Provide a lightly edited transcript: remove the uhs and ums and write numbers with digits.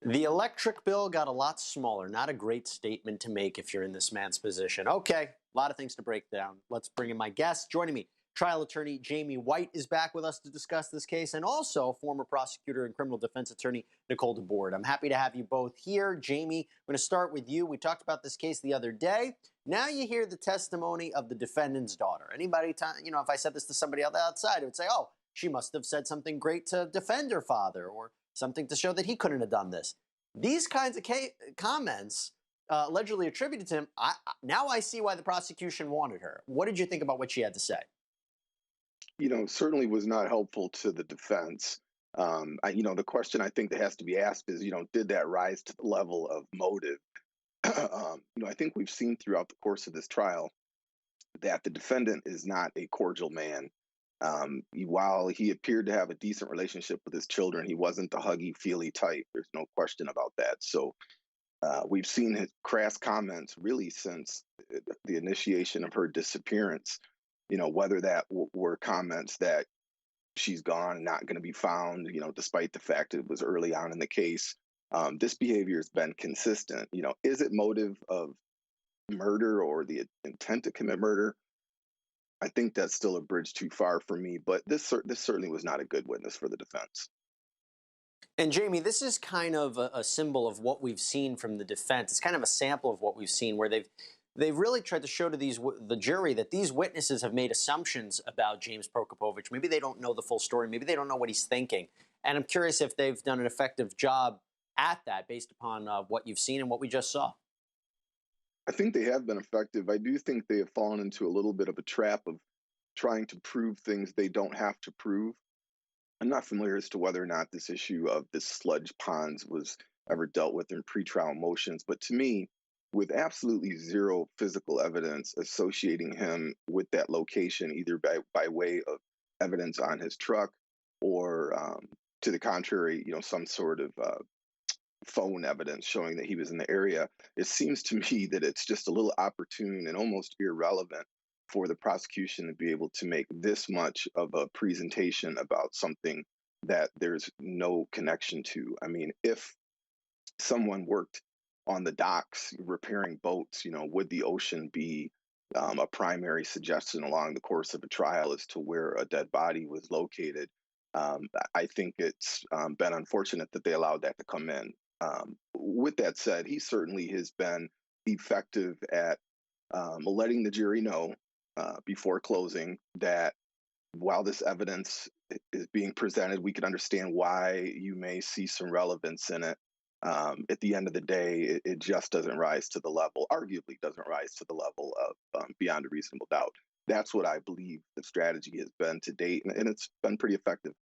The electric bill got a lot smaller. Not a great statement to make if you're in this man's position. Okay, a lot of things to break down. Let's bring in my guest. Joining me, trial attorney Jamie White is back with us to discuss this case, and also former prosecutor and criminal defense attorney Nicole DeBoard. I'm happy to have you both here. Jamie, I'm going to start with you. We talked about this case the other day. Now you hear the testimony of the defendant's daughter. Anybody, if I said this to somebody else outside, it would say, oh, she must have said something great to defend her father or something to show that he couldn't have done this. These kinds of comments allegedly attributed to him, now I see why the prosecution wanted her. What did you think about what she had to say? Certainly was not helpful to the defense. The question I think that has to be asked is, did that rise to the level of motive? I think we've seen throughout the course of this trial that the defendant is not a cordial man. While he appeared to have a decent relationship with his children, he wasn't the huggy, feely type. There's no question about that. So we've seen his crass comments really since the initiation of her disappearance. Whether that were comments that she's gone, not going to be found, despite the fact it was early on in the case. This behavior has been consistent. Is it motive of murder or the intent to commit murder? I think that's still a bridge too far for me, but this certainly was not a good witness for the defense. And Jamie, this is kind of a symbol of what we've seen from the defense. It's kind of a sample of what we've seen, where they've really tried to show to the jury that these witnesses have made assumptions about James Prokopovitz. Maybe they don't know the full story. Maybe they don't know what he's thinking. And I'm curious if they've done an effective job at that based upon what you've seen and what we just saw. I think they have been effective. I do think they have fallen into a little bit of a trap of trying to prove things they don't have to prove. I'm not familiar as to whether or not this issue of the sludge ponds was ever dealt with in pretrial motions, but to me, with absolutely zero physical evidence associating him with that location, either by way of evidence on his truck or to the contrary, some sort of phone evidence showing that he was in the area, it seems to me that it's just a little opportune and almost irrelevant for the prosecution to be able to make this much of a presentation about something that there's no connection to. I mean, if someone worked on the docks repairing boats, would the ocean be a primary suggestion along the course of a trial as to where a dead body was located? I think it's been unfortunate that they allowed that to come in. With that said, he certainly has been effective at letting the jury know before closing that while this evidence is being presented, we can understand why you may see some relevance in it. At the end of the day, it just doesn't rise to the level, arguably doesn't rise to the level of beyond a reasonable doubt. That's what I believe the strategy has been to date, and it's been pretty effective.